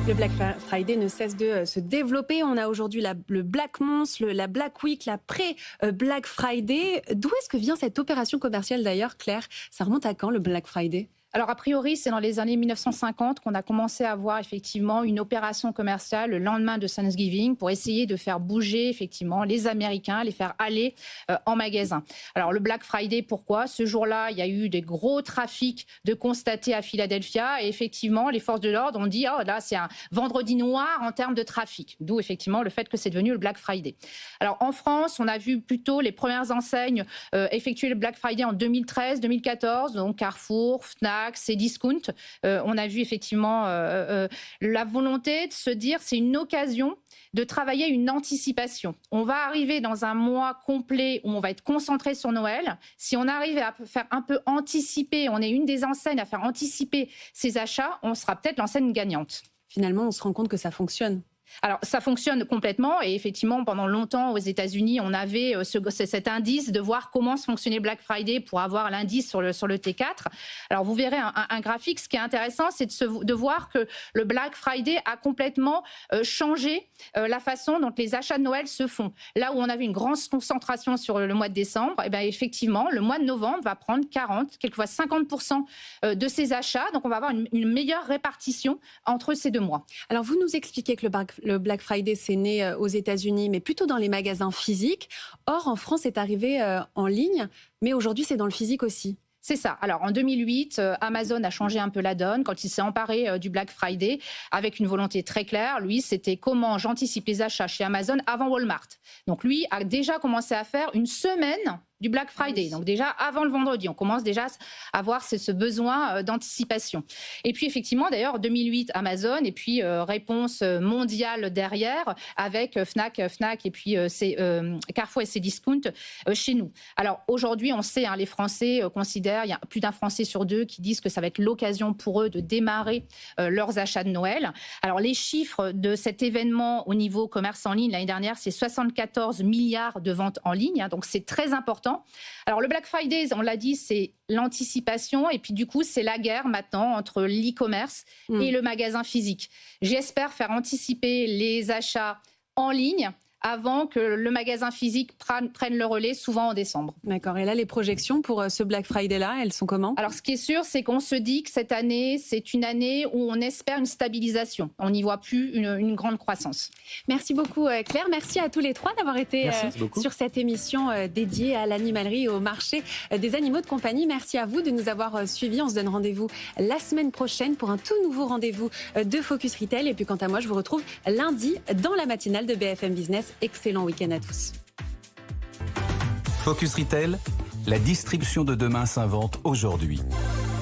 Le Black Friday ne cesse de se développer. On a aujourd'hui le Black Month, la Black Week, la pré-Black Friday. D'où est-ce que vient cette opération commerciale d'ailleurs, Claire? Ça remonte à quand le Black Friday? Alors, a priori, c'est dans les années 1950 qu'on a commencé à voir effectivement une opération commerciale le lendemain de Thanksgiving pour essayer de faire bouger effectivement les Américains, les faire aller en magasin. Alors, le Black Friday, pourquoi? Ce jour-là, il y a eu des gros trafics de constatés à Philadelphia et effectivement, les forces de l'ordre ont dit « Oh, là, c'est un vendredi noir en termes de trafic ». D'où effectivement le fait que c'est devenu le Black Friday. Alors, en France, on a vu plutôt les premières enseignes effectuer le Black Friday en 2013-2014, donc Carrefour, Fnac, Cdiscount. On a vu effectivement la volonté de se dire c'est une occasion de travailler une anticipation. On va arriver dans un mois complet où on va être concentré sur Noël. Si on arrive à faire un peu anticiper, on est une des enseignes à faire anticiper ces achats, on sera peut-être l'enseigne gagnante. Finalement, on se rend compte que ça fonctionne. Alors, ça fonctionne complètement et effectivement, pendant longtemps aux États-Unis, on avait cet indice de voir comment se fonctionnait Black Friday pour avoir l'indice sur le T4. Alors, vous verrez un graphique. Ce qui est intéressant, c'est de voir que le Black Friday a complètement changé la façon dont les achats de Noël se font. Là où on avait une grande concentration sur le mois de décembre, eh bien, effectivement, le mois de novembre va prendre 40, quelquefois 50% de ces achats. Donc, on va avoir une meilleure répartition entre ces deux mois. Alors, vous nous expliquez que le Black Friday, c'est né aux États-Unis, mais plutôt dans les magasins physiques. Or, en France, c'est arrivé en ligne, mais aujourd'hui, c'est dans le physique aussi. C'est ça. Alors, en 2008, Amazon a changé un peu la donne quand il s'est emparé du Black Friday avec une volonté très claire. Lui, c'était comment j'anticipe les achats chez Amazon avant Walmart. Donc, lui a déjà commencé à faire une semaine du Black Friday. Donc déjà, avant le vendredi, on commence déjà à avoir ce besoin d'anticipation. Et puis effectivement, d'ailleurs, 2008, Amazon, et puis réponse mondiale derrière, avec Fnac et puis Carrefour et Cdiscount chez nous. Alors aujourd'hui, on sait, les Français considèrent, il y a plus d'un Français sur deux qui disent que ça va être l'occasion pour eux de démarrer leurs achats de Noël. Alors les chiffres de cet événement au niveau commerce en ligne, l'année dernière, c'est 74 milliards de ventes en ligne, donc c'est très important. Alors le Black Friday, on l'a dit, c'est l'anticipation et puis du coup c'est la guerre maintenant entre l'e-commerce et le magasin physique. J'espère faire anticiper les achats en ligne avant que le magasin physique prenne le relais, souvent en décembre. D'accord. Et là, les projections pour ce Black Friday-là, elles sont comment? Alors, ce qui est sûr, c'est qu'on se dit que cette année, c'est une année où on espère une stabilisation. On n'y voit plus une grande croissance. Merci beaucoup, Claire. Merci à tous les trois d'avoir été sur cette émission dédiée à l'animalerie et au marché des animaux de compagnie. Merci à vous de nous avoir suivis. On se donne rendez-vous la semaine prochaine pour un tout nouveau rendez-vous de Focus Retail. Et puis, quant à moi, je vous retrouve lundi dans la matinale de BFM Business. Excellent week-end à tous. Focus Retail, la distribution de demain s'invente aujourd'hui.